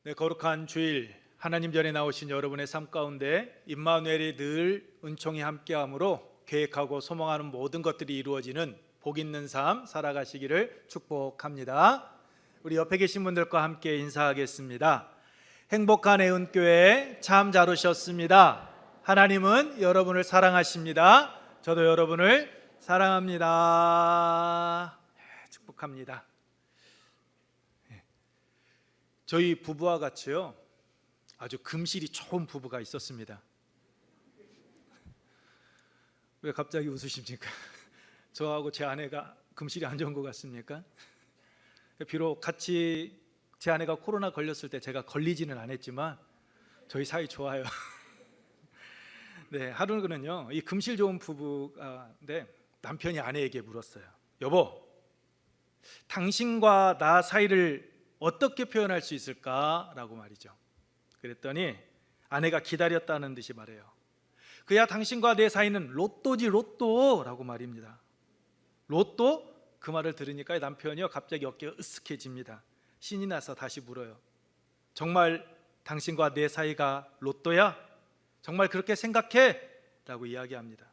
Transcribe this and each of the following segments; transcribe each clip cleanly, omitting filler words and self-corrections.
네, 거룩한 주일 하나님 전에 나오신 여러분의 삶 가운데 임마누엘이 늘 은총이 함께함으로 계획하고 소망하는 모든 것들이 이루어지는 복 있는 삶 살아가시기를 축복합니다. 우리 옆에 계신 분들과 함께 인사하겠습니다. 행복한 애은교회 참 잘 오셨습니다. 하나님은 여러분을 사랑하십니다. 저도 여러분을 사랑합니다. 축복합니다. 저희 부부와 같이요, 아주 금실이 좋은 부부가 있었습니다. 왜 갑자기 웃으십니까? 저하고 제 아내가 금실이 안 좋은 것 같습니까? 비록 같이 제 아내가 코로나 걸렸을 때 제가 걸리지는 않았지만 저희 사이 좋아요. 네, 하루는요, 이 금실 좋은 부부인데 남편이 아내에게 물었어요. 여보, 당신과 나 사이를 어떻게 표현할 수 있을까라고 말이죠. 그랬더니 아내가 기다렸다는 듯이 말해요. 그야 당신과 내 사이는 로또지 로또라고 말입니다. 로또? 그 말을 들으니까 남편이요 갑자기 어깨가 으쓱해집니다. 신이 나서 다시 물어요. 정말 당신과 내 사이가 로또야? 정말 그렇게 생각해? 라고 이야기합니다.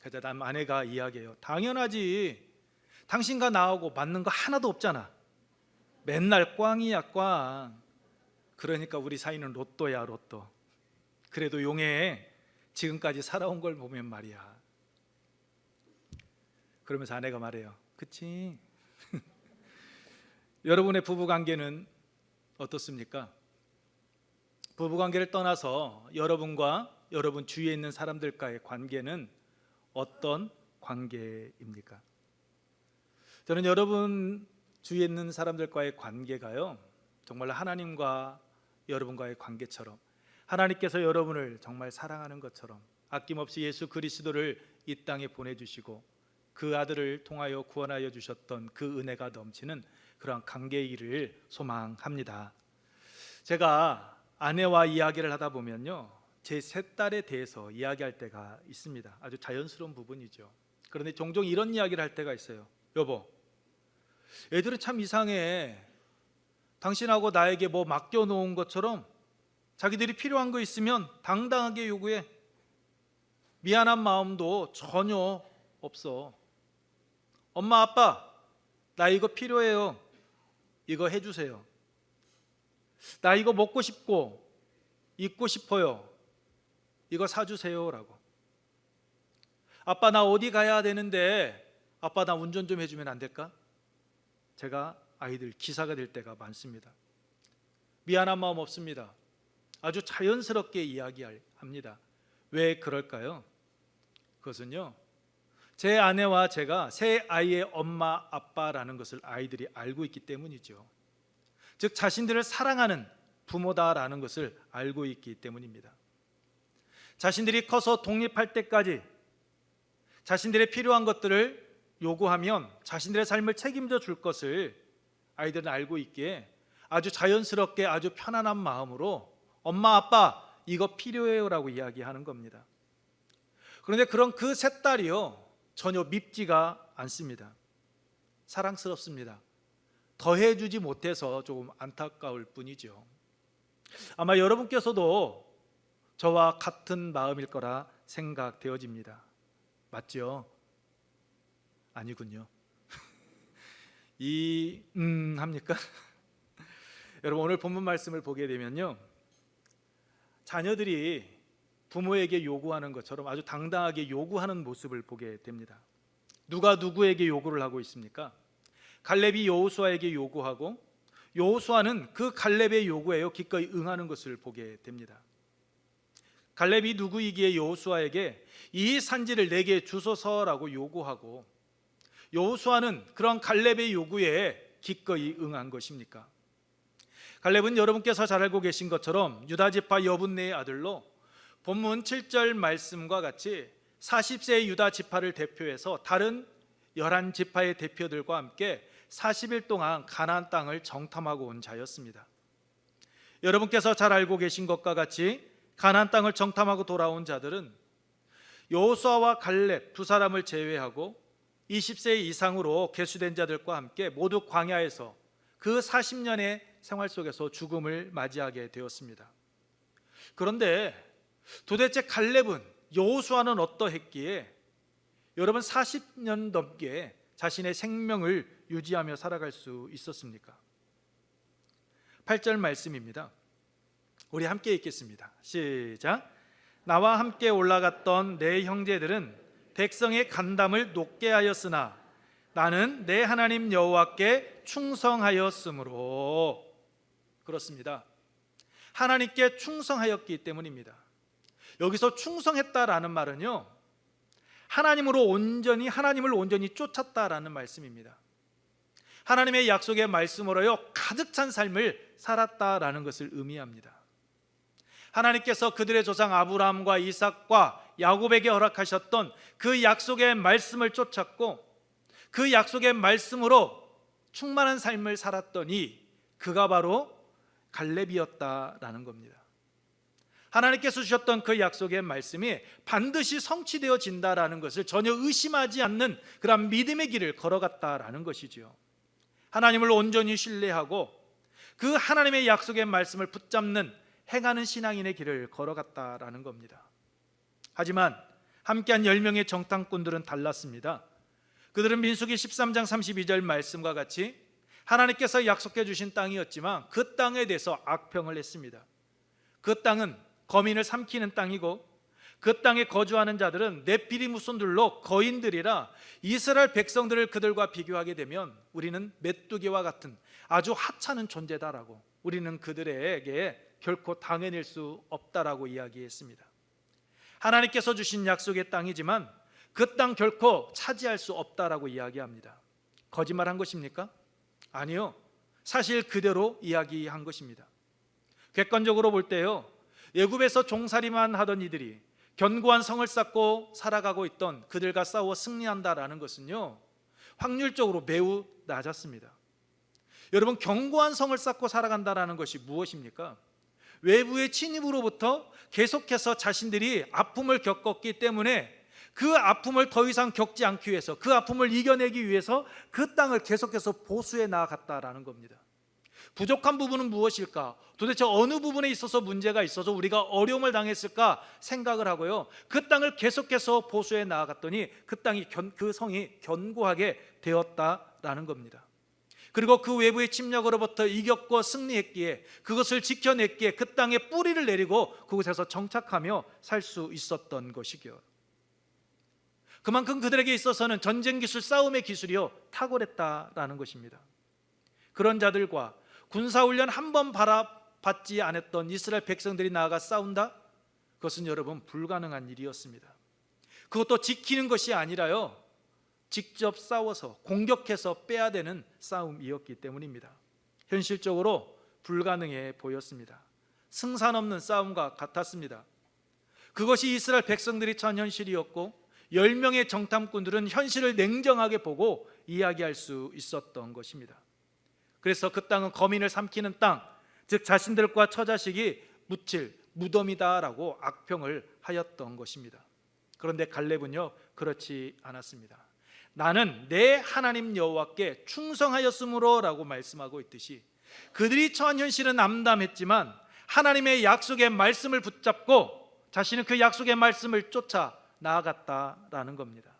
그래서 아내가 이야기해요. 당연하지. 당신과 나하고 맞는 거 하나도 없잖아. 맨날 꽝이야 꽝. 그러니까 우리 사이는 로또야 로또. 그래도 용해. 지금까지 살아온 걸 보면 말이야. 그러면서 아내가 말해요. 그치? 여러분의 부부관계는 어떻습니까? 부부관계를 떠나서 여러분과 여러분 주위에 있는 사람들과의 관계는 어떤 관계입니까? 저는 여러분 주위에 있는 사람들과의 관계가요, 정말 하나님과 여러분과의 관계처럼, 하나님께서 여러분을 정말 사랑하는 것처럼 아낌없이 예수 그리스도를 이 땅에 보내주시고 그 아들을 통하여 구원하여 주셨던 그 은혜가 넘치는 그러한 관계이기를 소망합니다. 제가 아내와 이야기를 하다 보면요, 제 세 딸에 대해서 이야기할 때가 있습니다. 아주 자연스러운 부분이죠. 그런데 종종 이런 이야기를 할 때가 있어요. 여보, 애들은 참 이상해. 당신하고 나에게 뭐 맡겨놓은 것처럼 자기들이 필요한 거 있으면 당당하게 요구해. 미안한 마음도 전혀 없어. 엄마 아빠, 나 이거 필요해요. 이거 해주세요. 나 이거 먹고 싶고 입고 싶어요. 이거 사주세요 라고. 아빠 나 어디 가야 되는데 아빠 나 운전 좀 해주면 안 될까? 제가 아이들 기사가 될 때가 많습니다. 미안한 마음 없습니다. 아주 자연스럽게 이야기합니다. 왜 그럴까요? 그것은요, 제 아내와 제가 새 아이의 엄마 아빠라는 것을 아이들이 알고 있기 때문이죠. 즉 자신들을 사랑하는 부모다라는 것을 알고 있기 때문입니다. 자신들이 커서 독립할 때까지 자신들의 필요한 것들을 요구하면 자신들의 삶을 책임져 줄 것을 아이들은 알고 있기에 아주 자연스럽게 아주 편안한 마음으로 엄마 아빠 이거 필요해요 라고 이야기하는 겁니다. 그런데 그런 그 세 딸이요 전혀 밉지가 않습니다. 사랑스럽습니다. 더해주지 못해서 조금 안타까울 뿐이죠. 아마 여러분께서도 저와 같은 마음일 거라 생각되어집니다. 맞죠? 아니군요. 합니까? 여러분 오늘 본문 말씀을 보게 되면요, 자녀들이 부모에게 요구하는 것처럼 아주 당당하게 요구하는 모습을 보게 됩니다. 누가 누구에게 요구를 하고 있습니까? 갈렙이 여호수아에게 요구하고 여호수아는 그 갈렙의 요구에 기꺼이 응하는 것을 보게 됩니다. 갈렙이 누구이기에 여호수아에게 이 산지를 내게 주소서라고 요구하고 여호수아는 그런 갈렙의 요구에 기꺼이 응한 것입니까? 갈렙은 여러분께서 잘 알고 계신 것처럼 유다지파 여분네의 아들로 본문 7절 말씀과 같이 40세의 유다지파를 대표해서 다른 11지파의 대표들과 함께 40일 동안 가나안 땅을 정탐하고 온 자였습니다. 여러분께서 잘 알고 계신 것과 같이 가나안 땅을 정탐하고 돌아온 자들은 여호수아와 갈렙 두 사람을 제외하고 20세 이상으로 계수된 자들과 함께 모두 광야에서 그 40년의 생활 속에서 죽음을 맞이하게 되었습니다. 그런데 도대체 갈렙은, 여호수아는 어떠했기에 여러분 40년 넘게 자신의 생명을 유지하며 살아갈 수 있었습니까? 8절 말씀입니다. 우리 함께 읽겠습니다. 시작. 나와 함께 올라갔던 내 형제들은 백성의 간담을 높게 하였으나 나는 내 하나님 여호와께 충성하였으므로. 그렇습니다. 하나님께 충성하였기 때문입니다. 여기서 충성했다라는 말은요, 하나님을 온전히 쫓았다라는 말씀입니다. 하나님의 약속의 말씀으로요 가득 찬 삶을 살았다라는 것을 의미합니다. 하나님께서 그들의 조상 아브라함과 이삭과 야곱에게 허락하셨던 그 약속의 말씀을 쫓았고 그 약속의 말씀으로 충만한 삶을 살았더니 그가 바로 갈렙이었다라는 겁니다. 하나님께서 주셨던 그 약속의 말씀이 반드시 성취되어진다라는 것을 전혀 의심하지 않는 그런 믿음의 길을 걸어갔다라는 것이지요. 하나님을 온전히 신뢰하고 그 하나님의 약속의 말씀을 붙잡는 행하는 신앙인의 길을 걸어갔다라는 겁니다. 하지만 함께한 10명의 정탐꾼들은 달랐습니다. 그들은 민수기 13장 32절 말씀과 같이 하나님께서 약속해 주신 땅이었지만 그 땅에 대해서 악평을 했습니다. 그 땅은 거민을 삼키는 땅이고 그 땅에 거주하는 자들은 네피림 후손들로 거인들이라 이스라엘 백성들을 그들과 비교하게 되면 우리는 메뚜기와 같은 아주 하찮은 존재다라고, 우리는 그들에게 결코 당해낼 수 없다라고 이야기했습니다. 하나님께서 주신 약속의 땅이지만 그 땅 결코 차지할 수 없다라고 이야기합니다. 거짓말한 것입니까? 아니요, 사실 그대로 이야기한 것입니다. 객관적으로 볼 때요, 애굽에서 종살이만 하던 이들이 견고한 성을 쌓고 살아가고 있던 그들과 싸워 승리한다라는 것은요 확률적으로 매우 낮았습니다. 여러분, 견고한 성을 쌓고 살아간다라는 것이 무엇입니까? 외부의 침입으로부터 계속해서 자신들이 아픔을 겪었기 때문에 그 아픔을 더 이상 겪지 않기 위해서, 그 아픔을 이겨내기 위해서 그 땅을 계속해서 보수해 나아갔다라는 겁니다. 부족한 부분은 무엇일까? 도대체 어느 부분에 있어서 문제가 있어서 우리가 어려움을 당했을까 생각을 하고요, 그 땅을 계속해서 보수해 나아갔더니 그 성이 견고하게 되었다라는 겁니다. 그리고 그 외부의 침략으로부터 이겼고 승리했기에, 그것을 지켜냈기에 그 땅에 뿌리를 내리고 그곳에서 정착하며 살 수 있었던 것이기요. 그만큼 그들에게 있어서는 전쟁 기술, 싸움의 기술이요 탁월했다라는 것입니다. 그런 자들과 군사훈련 한 번 받지 않았던 이스라엘 백성들이 나아가 싸운다? 그것은 여러분 불가능한 일이었습니다. 그것도 지키는 것이 아니라요 직접 싸워서 공격해서 빼야 되는 싸움이었기 때문입니다. 현실적으로 불가능해 보였습니다. 승산 없는 싸움과 같았습니다. 그것이 이스라엘 백성들이 처한 현실이었고 10명의 정탐꾼들은 현실을 냉정하게 보고 이야기할 수 있었던 것입니다. 그래서 그 땅은 거민을 삼키는 땅, 즉 자신들과 처자식이 묻힐 무덤이다라고 악평을 하였던 것입니다. 그런데 갈렙은요 그렇지 않았습니다. 나는 내 하나님 여호와께 충성하였으므로 라고 말씀하고 있듯이 그들이 처한 현실은 암담했지만 하나님의 약속의 말씀을 붙잡고 자신은 그 약속의 말씀을 쫓아 나아갔다라는 겁니다.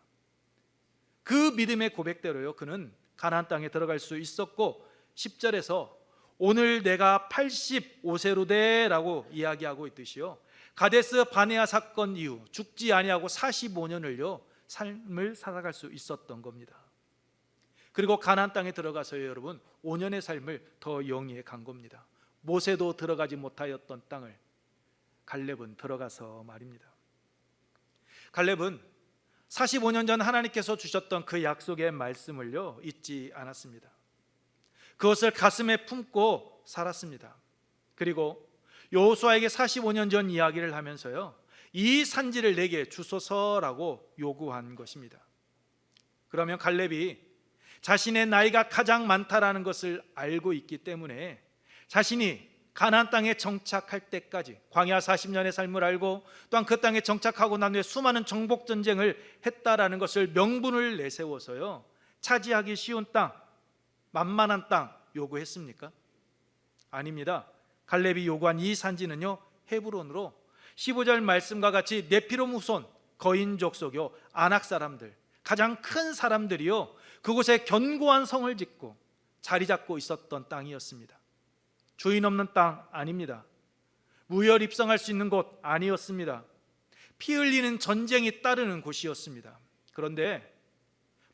그 믿음의 고백대로요 그는 가나안 땅에 들어갈 수 있었고 10절에서 오늘 내가 85세로 돼라고 이야기하고 있듯이요 가데스 바네아 사건 이후 죽지 아니하고 45년을요 삶을 살아갈 수 있었던 겁니다. 그리고 가나안 땅에 들어가서요 여러분 5년의 삶을 더 영위해 간 겁니다. 모세도 들어가지 못하였던 땅을 갈렙은 들어가서 말입니다. 갈렙은 45년 전 하나님께서 주셨던 그 약속의 말씀을요 잊지 않았습니다. 그것을 가슴에 품고 살았습니다. 그리고 여호수아에게 45년 전 이야기를 하면서요 이 산지를 내게 주소서라고 요구한 것입니다. 그러면 갈렙이 자신의 나이가 가장 많다라는 것을 알고 있기 때문에 자신이 가나안 땅에 정착할 때까지 광야 40년의 삶을 알고 또한 그 땅에 정착하고 난 후에 수많은 정복 전쟁을 했다라는 것을 명분을 내세워서요 차지하기 쉬운 땅, 만만한 땅 요구했습니까? 아닙니다. 갈렙이 요구한 이 산지는요, 헤브론으로 15절 말씀과 같이 네피롬 후손 거인 족속요 아낙 사람들, 가장 큰 사람들이요 그곳에 견고한 성을 짓고 자리 잡고 있었던 땅이었습니다. 주인 없는 땅 아닙니다. 무혈 입성할 수 있는 곳 아니었습니다. 피 흘리는 전쟁이 따르는 곳이었습니다. 그런데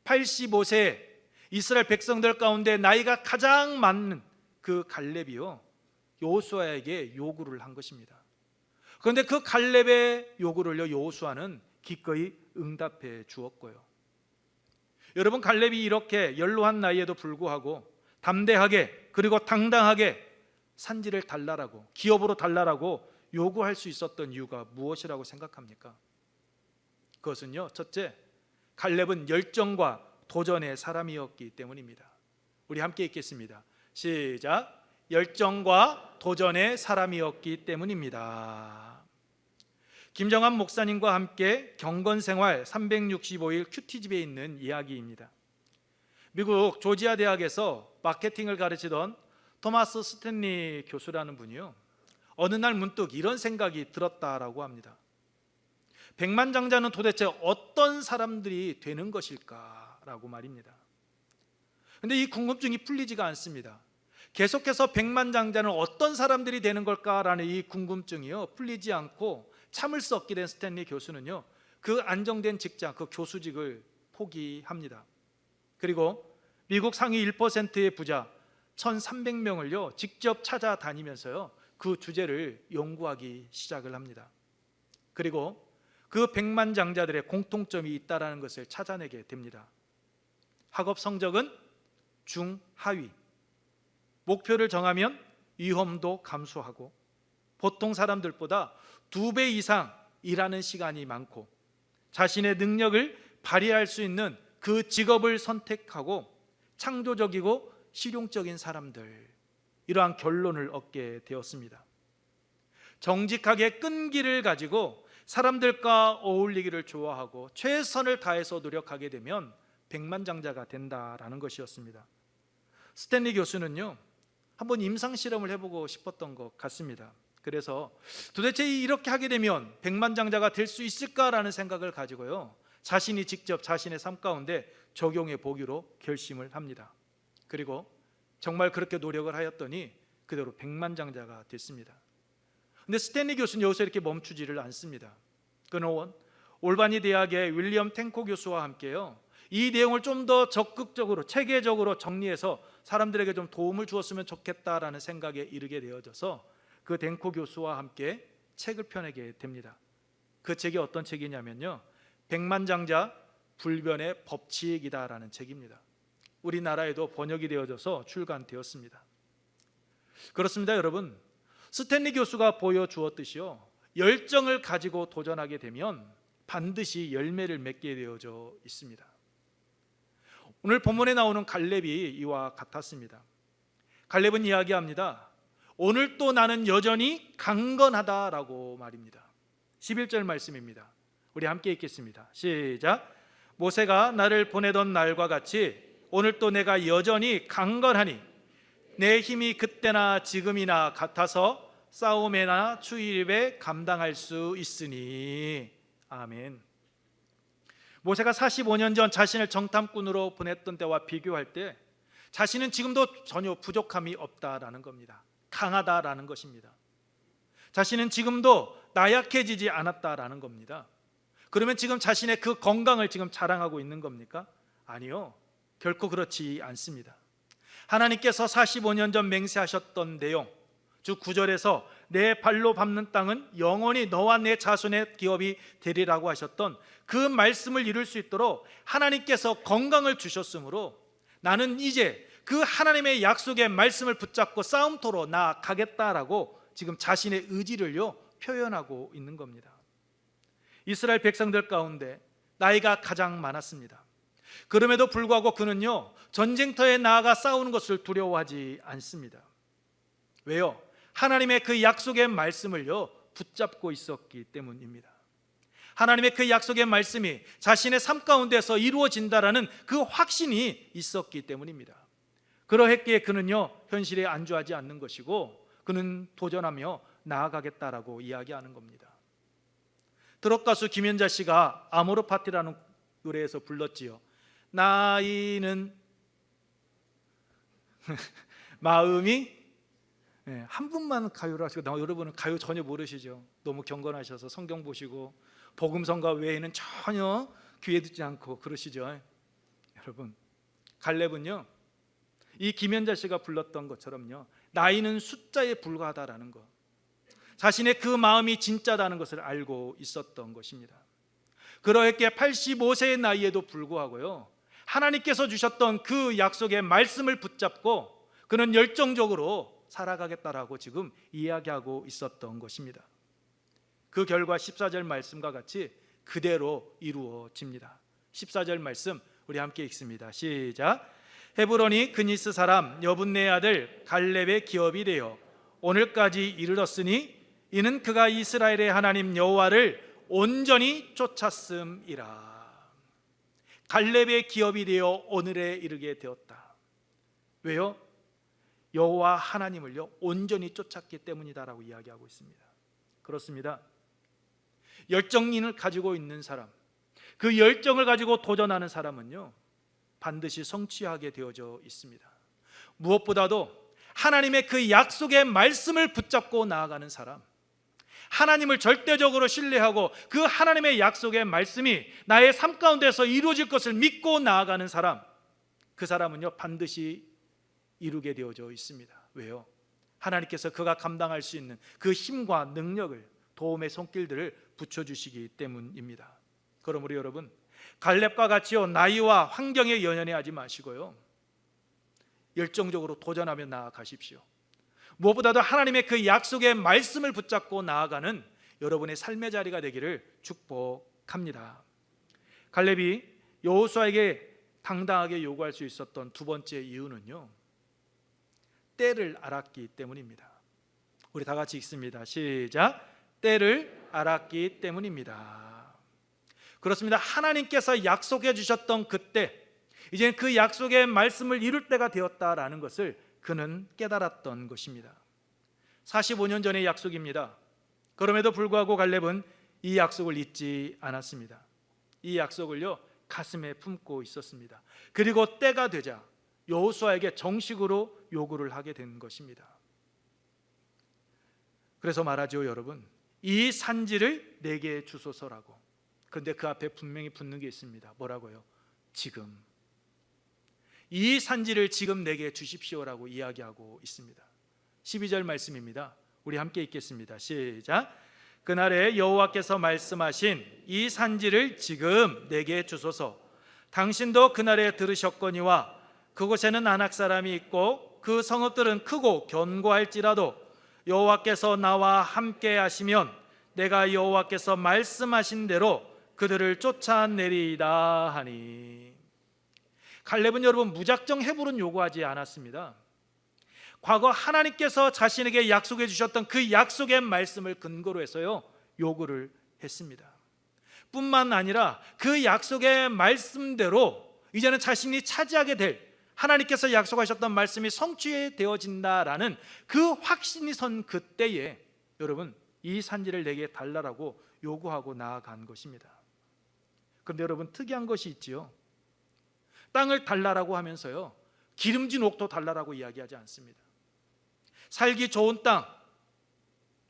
85세 이스라엘 백성들 가운데 나이가 가장 많은 그 갈렙이요 여호수아에게 요구를 한 것입니다. 그런데 그 갈렙의 요구를요 여호수아는 기꺼이 응답해 주었고요. 여러분, 갈렙이 이렇게 연로한 나이에도 불구하고 담대하게 그리고 당당하게 산지를 달라라고, 기업으로 달라라고 요구할 수 있었던 이유가 무엇이라고 생각합니까? 그것은요, 첫째, 갈렙은 열정과 도전의 사람이었기 때문입니다. 우리 함께 읽겠습니다. 시작. 열정과 도전의 사람이었기 때문입니다. 김정한 목사님과 함께 경건생활 365일 큐티집에 있는 이야기입니다. 미국 조지아 대학에서 마케팅을 가르치던 토마스 스탠리 교수라는 분이요, 어느 날 문득 이런 생각이 들었다라고 합니다. 백만장자는 도대체 어떤 사람들이 되는 것일까라고 말입니다. 그런데 이 궁금증이 풀리지가 않습니다. 계속해서 백만장자는 어떤 사람들이 되는 걸까라는 이 궁금증이요 풀리지 않고 참을 수 없게 된 스탠리 교수는요 그 안정된 직장, 그 교수직을 포기합니다. 그리고 미국 상위 1%의 부자 1,300명을요 직접 찾아다니면서요 그 주제를 연구하기 시작을 합니다. 그리고 그 백만장자들의 공통점이 있다라는 것을 찾아내게 됩니다. 학업 성적은 중하위, 목표를 정하면 위험도 감수하고 보통 사람들보다 2배 이상 일하는 시간이 많고 자신의 능력을 발휘할 수 있는 그 직업을 선택하고 창조적이고 실용적인 사람들, 이러한 결론을 얻게 되었습니다. 정직하게 끈기를 가지고 사람들과 어울리기를 좋아하고 최선을 다해서 노력하게 되면 백만장자가 된다라는 것이었습니다. 스탠리 교수는요 한번 임상실험을 해보고 싶었던 것 같습니다. 그래서 도대체 이렇게 하게 되면 백만장자가 될 수 있을까라는 생각을 가지고요 자신이 직접 자신의 삶 가운데 적용해 보기로 결심을 합니다. 그리고 정말 그렇게 노력을 하였더니 그대로 백만장자가 됐습니다. 근데 스탠리 교수는 여기서 이렇게 멈추지를 않습니다. 그는 올바니 대학의 윌리엄 탱코 교수와 함께요 이 내용을 좀 더 적극적으로 체계적으로 정리해서 사람들에게 좀 도움을 주었으면 좋겠다라는 생각에 이르게 되어져서 그 탱코 교수와 함께 책을 펴내게 됩니다. 그 책이 어떤 책이냐면요 백만장자 불변의 법칙이다라는 책입니다. 우리나라에도 번역이 되어져서 출간되었습니다. 그렇습니다. 여러분, 스탠리 교수가 보여주었듯이요 열정을 가지고 도전하게 되면 반드시 열매를 맺게 되어져 있습니다. 오늘 본문에 나오는 갈렙이 이와 같았습니다. 갈렙은 이야기합니다. 오늘 또 나는 여전히 강건하다라고 말입니다. 11절 말씀입니다. 우리 함께 읽겠습니다. 시작. 모세가 나를 보내던 날과 같이 오늘 또 내가 여전히 강건하니 내 힘이 그때나 지금이나 같아서 싸움에나 추일에 감당할 수 있으니. 아멘. 모세가 45년 전 자신을 정탐꾼으로 보냈던 때와 비교할 때 자신은 지금도 전혀 부족함이 없다라는 겁니다. 강하다라는 것입니다. 자신은 지금도 나약해지지 않았다라는 겁니다. 그러면 지금 자신의 그 건강을 지금 자랑하고 있는 겁니까? 아니요, 결코 그렇지 않습니다. 하나님께서 45년 전 맹세하셨던 내용, 즉 9절에서 내 발로 밟는 땅은 영원히 너와 내 자손의 기업이 되리라고 하셨던 그 말씀을 이룰 수 있도록 하나님께서 건강을 주셨으므로 나는 이제 그 하나님의 약속의 말씀을 붙잡고 싸움터로 나아가겠다라고 지금 자신의 의지를요 표현하고 있는 겁니다. 이스라엘 백성들 가운데 나이가 가장 많았습니다. 그럼에도 불구하고 그는요 전쟁터에 나아가 싸우는 것을 두려워하지 않습니다. 왜요? 하나님의 그 약속의 말씀을요 붙잡고 있었기 때문입니다. 하나님의 그 약속의 말씀이 자신의 삶 가운데서 이루어진다라는 그 확신이 있었기 때문입니다. 그러했기에 그는요 현실에 안주하지 않는 것이고 그는 도전하며 나아가겠다라고 이야기하는 겁니다. 트롯 가수 김연자 씨가 아모르 파티라는 노래에서 불렀지요. 나이는 마음이 한 분만 가요를 하시고 여러분은 가요 전혀 모르시죠. 너무 경건하셔서 성경 보시고 복음성가 외에는 전혀 귀에 듣지 않고 그러시죠. 여러분, 갈렙은요 이 김연자 씨가 불렀던 것처럼요 나이는 숫자에 불과하다라는 것, 자신의 그 마음이 진짜다는 것을 알고 있었던 것입니다. 그러했기에 85세의 나이에도 불구하고요 하나님께서 주셨던 그 약속의 말씀을 붙잡고 그는 열정적으로 살아가겠다라고 지금 이야기하고 있었던 것입니다. 그 결과 14절 말씀과 같이 그대로 이루어집니다. 14절 말씀 우리 함께 읽습니다. 시작. 헤브론이 그니스 사람 여분네의 아들 갈렙의 기업이 되어 오늘까지 이르렀으니 이는 그가 이스라엘의 하나님 여호와를 온전히 쫓았음이라. 갈렙의 기업이 되어 오늘에 이르게 되었다. 왜요? 여호와 하나님을요 온전히 쫓았기 때문이다라고 이야기하고 있습니다. 그렇습니다. 열정인을 가지고 있는 사람, 그 열정을 가지고 도전하는 사람은요 반드시 성취하게 되어져 있습니다. 무엇보다도 하나님의 그 약속의 말씀을 붙잡고 나아가는 사람, 하나님을 절대적으로 신뢰하고 그 하나님의 약속의 말씀이 나의 삶 가운데서 이루어질 것을 믿고 나아가는 사람, 그 사람은요 반드시 이루게 되어져 있습니다. 왜요? 하나님께서 그가 감당할 수 있는 그 힘과 능력을, 도움의 손길들을 붙여주시기 때문입니다. 그러므로 여러분, 갈렙과 같이요 나이와 환경에 연연해하지 마시고요 열정적으로 도전하며 나아가십시오. 무엇보다도 하나님의 그 약속의 말씀을 붙잡고 나아가는 여러분의 삶의 자리가 되기를 축복합니다. 갈렙이 여호수아에게 당당하게 요구할 수 있었던 두 번째 이유는요 때를 알았기 때문입니다. 우리 다 같이 읽습니다. 시작. 때를 알았기 때문입니다. 그렇습니다. 하나님께서 약속해 주셨던 그때, 이제 그 약속의 말씀을 이룰 때가 되었다라는 것을 그는 깨달았던 것입니다. 45년 전의 약속입니다. 그럼에도 불구하고 갈렙은 이 약속을 잊지 않았습니다. 이 약속을요 가슴에 품고 있었습니다. 그리고 때가 되자 여호수아에게 정식으로 요구를 하게 된 것입니다. 그래서 말하죠, 여러분, 이 산지를 내게 주소서라고. 그런데 그 앞에 분명히 붙는 게 있습니다. 뭐라고요? 지금. 이 산지를 지금 내게 주십시오라고 이야기하고 있습니다. 12절 말씀입니다. 우리 함께 읽겠습니다. 시작. 그날에 여호와께서 말씀하신 이 산지를 지금 내게 주소서. 당신도 그날에 들으셨거니와 그곳에는 아낙 사람이 있고 그 성읍들은 크고 견고할지라도 여호와께서 나와 함께 하시면 내가 여호와께서 말씀하신 대로 그들을 쫓아내리이다 하니. 갈렙은 여러분 무작정 헤브론 요구하지 않았습니다. 과거 하나님께서 자신에게 약속해 주셨던 그 약속의 말씀을 근거로 해서요 요구를 했습니다. 뿐만 아니라 그 약속의 말씀대로 이제는 자신이 차지하게 될, 하나님께서 약속하셨던 말씀이 성취되어진다라는 그 확신이 선 그때에 여러분 이 산지를 내게 달라라고 요구하고 나아간 것입니다. 그런데 여러분 특이한 것이 있지요. 땅을 달라라고 하면서요 기름진 옥토 달라라고 이야기하지 않습니다. 살기 좋은 땅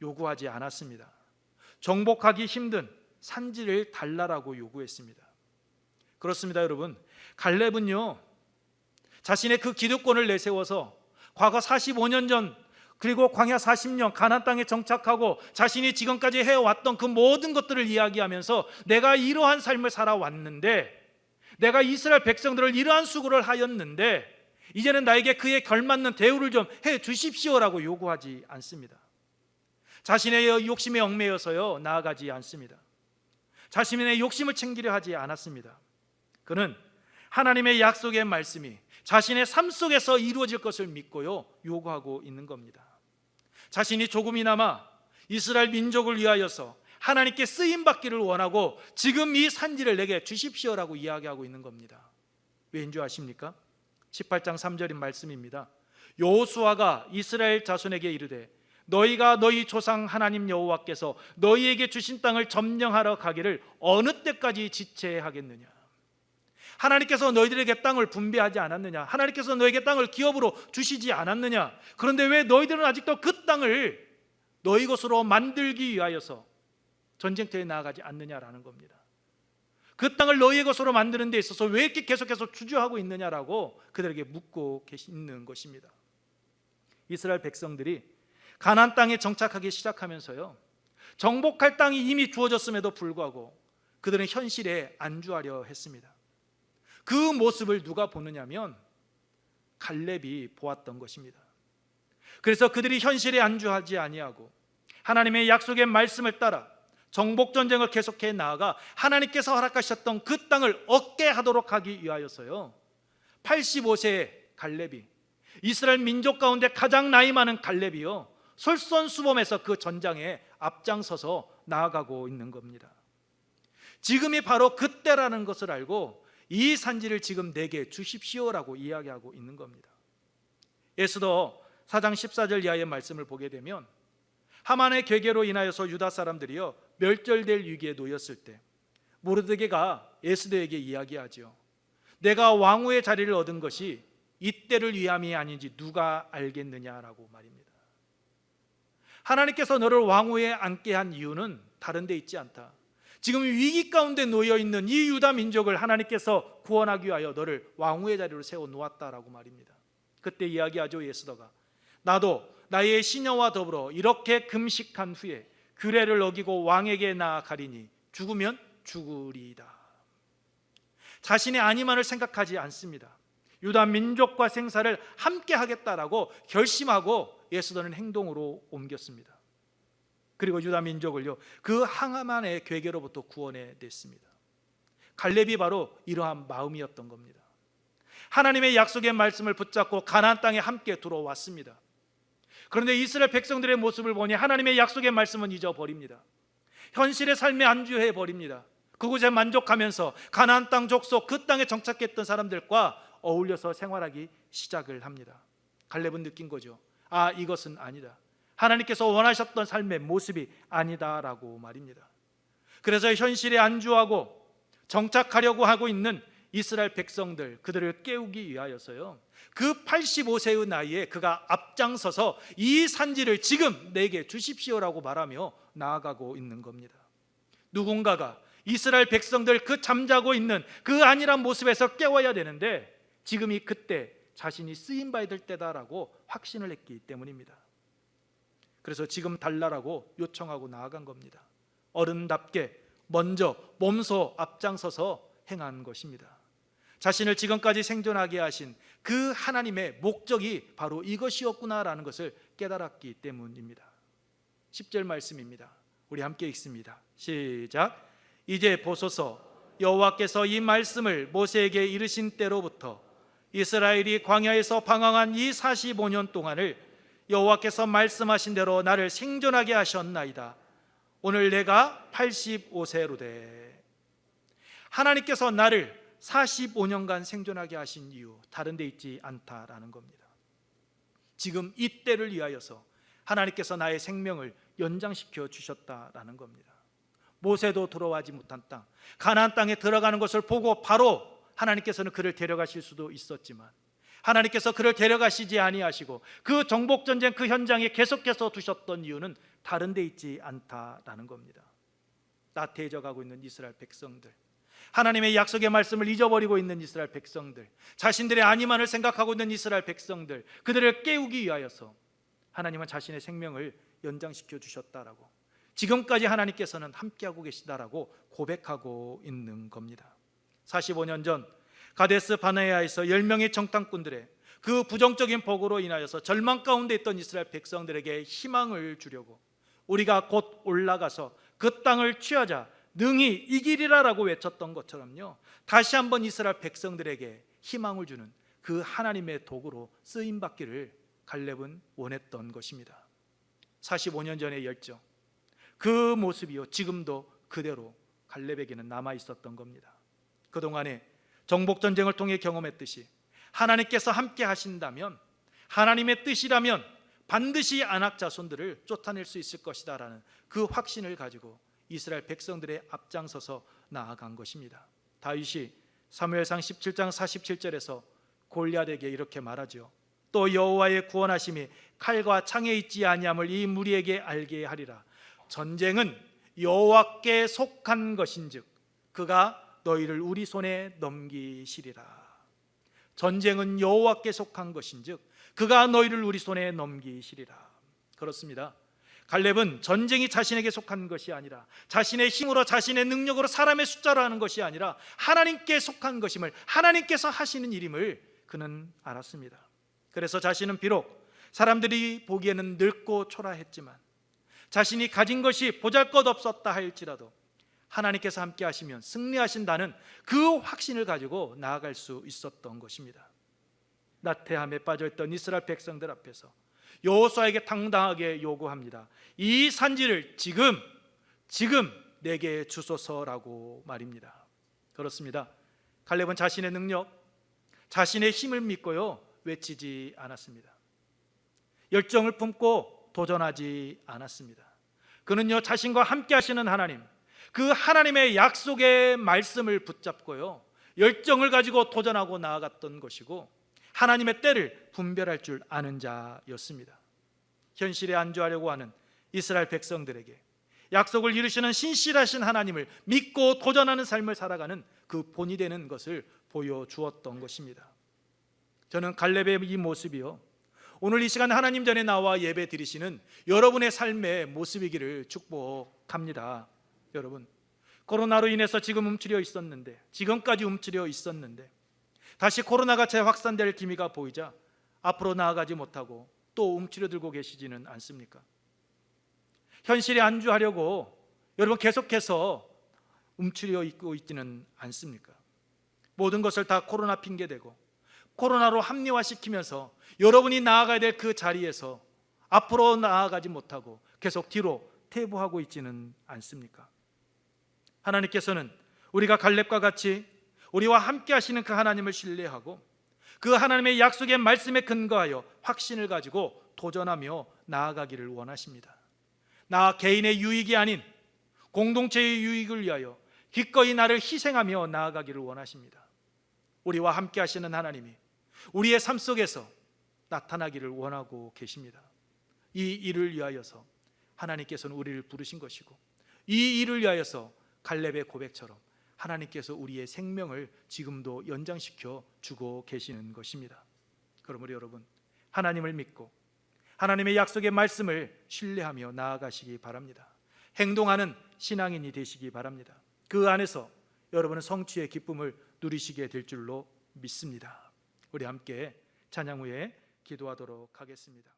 요구하지 않았습니다. 정복하기 힘든 산지를 달라라고 요구했습니다. 그렇습니다. 여러분, 갈렙은요 자신의 그 기득권을 내세워서 과거 45년 전 그리고 광야 40년 가나안 땅에 정착하고 자신이 지금까지 해왔던 그 모든 것들을 이야기하면서 내가 이러한 삶을 살아왔는데, 내가 이스라엘 백성들을 이러한 수고를 하였는데 이제는 나에게 그에 걸맞는 대우를 좀 해 주십시오라고 요구하지 않습니다. 자신의 욕심에 얽매여서요 나아가지 않습니다. 자신의 욕심을 챙기려 하지 않았습니다. 그는 하나님의 약속의 말씀이 자신의 삶 속에서 이루어질 것을 믿고요 요구하고 있는 겁니다. 자신이 조금이나마 이스라엘 민족을 위하여서 하나님께 쓰임받기를 원하고 지금 이 산지를 내게 주십시오라고 이야기하고 있는 겁니다. 왜인 줄 아십니까? 18장 3절인 말씀입니다. 여호수아가 이스라엘 자손에게 이르되 너희가 너희 조상 하나님 여호와께서 너희에게 주신 땅을 점령하러 가기를 어느 때까지 지체하겠느냐. 하나님께서 너희들에게 땅을 분배하지 않았느냐. 하나님께서 너희에게 땅을 기업으로 주시지 않았느냐. 그런데 왜 너희들은 아직도 그 땅을 너희 것으로 만들기 위하여서 전쟁터에 나아가지 않느냐라는 겁니다. 그 땅을 너희의 것으로 만드는 데 있어서 왜 이렇게 계속해서 주저하고 있느냐라고 그들에게 묻고 계시는 것입니다. 이스라엘 백성들이 가나안 땅에 정착하기 시작하면서요, 정복할 땅이 이미 주어졌음에도 불구하고 그들은 현실에 안주하려 했습니다. 그 모습을 누가 보느냐면 갈렙이 보았던 것입니다. 그래서 그들이 현실에 안주하지 아니하고 하나님의 약속의 말씀을 따라 정복 전쟁을 계속해 나아가 하나님께서 허락하셨던 그 땅을 얻게 하도록 하기 위하여서요, 85세의 갈렙이, 이스라엘 민족 가운데 가장 나이 많은 갈렙이요, 솔선수범해서 그 전장에 앞장서서 나아가고 있는 겁니다. 지금이 바로 그때라는 것을 알고 이 산지를 지금 내게 주십시오라고 이야기하고 있는 겁니다. 에스더 4장 14절 이하의 말씀을 보게 되면 하만의 괴계로 인하여서 유다 사람들이요 멸절될 위기에 놓였을 때 모르드게가 에스더에게 이야기하지요. 내가 왕후의 자리를 얻은 것이 이때를 위함이 아닌지 누가 알겠느냐라고 말입니다. 하나님께서 너를 왕후에 앉게 한 이유는 다른 데 있지 않다. 지금 위기 가운데 놓여 있는 이 유다 민족을 하나님께서 구원하기 위하여 너를 왕후의 자리로 세워 놓았다라고 말입니다. 그때 이야기하죠, 에스더가. 나도 나의 시녀와 더불어 이렇게 금식한 후에 규례를 어기고 왕에게 나아가리니 죽으면 죽으리이다. 자신의 안위만을 생각하지 않습니다. 유다 민족과 생사를 함께 하겠다라고 결심하고 에스더는 행동으로 옮겼습니다. 그리고 유다 민족을요 그 하만의 괴계로부터 구원해 냈습니다. 갈렙이 바로 이러한 마음이었던 겁니다. 하나님의 약속의 말씀을 붙잡고 가나안 땅에 함께 들어왔습니다. 그런데 이스라엘 백성들의 모습을 보니 하나님의 약속의 말씀은 잊어버립니다. 현실의 삶에 안주해 버립니다. 그곳에 만족하면서 가나안 땅 족속 그 땅에 정착했던 사람들과 어울려서 생활하기 시작을 합니다. 갈렙은 느낀 거죠. 아, 이것은 아니다. 하나님께서 원하셨던 삶의 모습이 아니다라고 말입니다. 그래서 현실에 안주하고 정착하려고 하고 있는 이스라엘 백성들, 그들을 깨우기 위하여서요 그 85세의 나이에 그가 앞장서서 이 산지를 지금 내게 주십시오라고 말하며 나아가고 있는 겁니다. 누군가가 이스라엘 백성들 그 잠자고 있는 그 안일한 모습에서 깨워야 되는데 지금이 그때 자신이 쓰임받을 때다라고 확신을 했기 때문입니다. 그래서 지금 달라라고 요청하고 나아간 겁니다. 어른답게 먼저 몸소 앞장서서 행한 것입니다. 자신을 지금까지 생존하게 하신 그 하나님의 목적이 바로 이것이었구나라는 것을 깨달았기 때문입니다. 10절 말씀입니다. 우리 함께 읽습니다. 시작. 이제 보소서, 여호와께서 이 말씀을 모세에게 이르신 때로부터 이스라엘이 광야에서 방황한 이 45년 동안을 여호와께서 말씀하신 대로 나를 생존하게 하셨나이다. 오늘 내가 85세로되. 하나님께서 나를 45년간 생존하게 하신 이유 다른 데 있지 않다라는 겁니다. 지금 이때를 위하여서 하나님께서 나의 생명을 연장시켜 주셨다라는 겁니다. 모세도 들어가지 못한 땅, 가나안 땅에 들어가는 것을 보고 바로 하나님께서는 그를 데려가실 수도 있었지만 하나님께서 그를 데려가시지 아니하시고 그 정복전쟁 그 현장에 계속해서 두셨던 이유는 다른 데 있지 않다라는 겁니다. 나태해져가고 있는 이스라엘 백성들, 하나님의 약속의 말씀을 잊어버리고 있는 이스라엘 백성들, 자신들의 안위만을 생각하고 있는 이스라엘 백성들, 그들을 깨우기 위하여서 하나님은 자신의 생명을 연장시켜 주셨다라고, 지금까지 하나님께서는 함께하고 계시다라고 고백하고 있는 겁니다. 45년 전 가데스 바네아에서 10명의 정탐꾼들의 그 부정적인 보고로 인하여서 절망 가운데 있던 이스라엘 백성들에게 희망을 주려고 우리가 곧 올라가서 그 땅을 취하자 능히 이기리라라고 외쳤던 것처럼요, 다시 한번 이스라엘 백성들에게 희망을 주는 그 하나님의 도구로 쓰임받기를 갈렙은 원했던 것입니다. 45년 전의 열정, 그 모습이요 지금도 그대로 갈렙에게는 남아 있었던 겁니다. 그동안에 정복전쟁을 통해 경험했듯이 하나님께서 함께 하신다면, 하나님의 뜻이라면 반드시 아낙 자손들을 쫓아낼 수 있을 것이다라는 그 확신을 가지고 이스라엘 백성들의 앞장서서 나아간 것입니다. 다윗이 사무엘상 17장 47절에서 골리앗에게 이렇게 말하죠. 또 여호와의 구원하심이 칼과 창에 있지 아니함을 이 무리에게 알게 하리라. 전쟁은 여호와께 속한 것인즉 그가 너희를 우리 손에 넘기시리라. 전쟁은 여호와께 속한 것인즉 그가 너희를 우리 손에 넘기시리라. 그렇습니다. 갈렙은 전쟁이 자신에게 속한 것이 아니라, 자신의 힘으로 자신의 능력으로 사람의 숫자로 하는 것이 아니라 하나님께 속한 것임을, 하나님께서 하시는 일임을 그는 알았습니다. 그래서 자신은 비록 사람들이 보기에는 늙고 초라했지만, 자신이 가진 것이 보잘것없었다 할지라도 하나님께서 함께 하시면 승리하신다는 그 확신을 가지고 나아갈 수 있었던 것입니다. 나태함에 빠져있던 이스라엘 백성들 앞에서 여호수아에게 당당하게 요구합니다. 이 산지를 지금 내게 주소서라고 말입니다. 그렇습니다. 갈렙은 자신의 능력, 자신의 힘을 믿고요 외치지 않았습니다. 열정을 품고 도전하지 않았습니다. 그는요 자신과 함께 하시는 하나님, 그 하나님의 약속의 말씀을 붙잡고요 열정을 가지고 도전하고 나아갔던 것이고, 하나님의 때를 분별할 줄 아는 자였습니다. 현실에 안주하려고 하는 이스라엘 백성들에게 약속을 이루시는 신실하신 하나님을 믿고 도전하는 삶을 살아가는 그 본이 되는 것을 보여주었던 것입니다. 저는 갈렙의 이 모습이요 오늘 이 시간 하나님 전에 나와 예배 드리시는 여러분의 삶의 모습이기를 축복합니다. 여러분, 코로나로 인해서 지금까지 움츠려 있었는데 다시 코로나가 재확산될 기미가 보이자 앞으로 나아가지 못하고 또 움츠려들고 계시지는 않습니까? 현실에 안주하려고 여러분 계속해서 움츠려 있고 있지는 않습니까? 모든 것을 다 코로나 핑계대고 코로나로 합리화시키면서 여러분이 나아가야 될 그 자리에서 앞으로 나아가지 못하고 계속 뒤로 퇴보하고 있지는 않습니까? 하나님께서는 우리가 갈렙과 같이 우리와 함께 하시는 그 하나님을 신뢰하고 그 하나님의 약속의 말씀에 근거하여 확신을 가지고 도전하며 나아가기를 원하십니다. 나 개인의 유익이 아닌 공동체의 유익을 위하여 기꺼이 나를 희생하며 나아가기를 원하십니다. 우리와 함께 하시는 하나님이 우리의 삶 속에서 나타나기를 원하고 계십니다. 이 일을 위하여서 하나님께서는 우리를 부르신 것이고, 이 일을 위하여서 갈렙의 고백처럼 하나님께서 우리의 생명을 지금도 연장시켜 주고 계시는 것입니다. 그러므로 여러분, 하나님을 믿고 하나님의 약속의 말씀을 신뢰하며 나아가시기 바랍니다. 행동하는 신앙인이 되시기 바랍니다. 그 안에서 여러분은 성취의 기쁨을 누리시게 될 줄로 믿습니다. 우리 함께 찬양 후에 기도하도록 하겠습니다.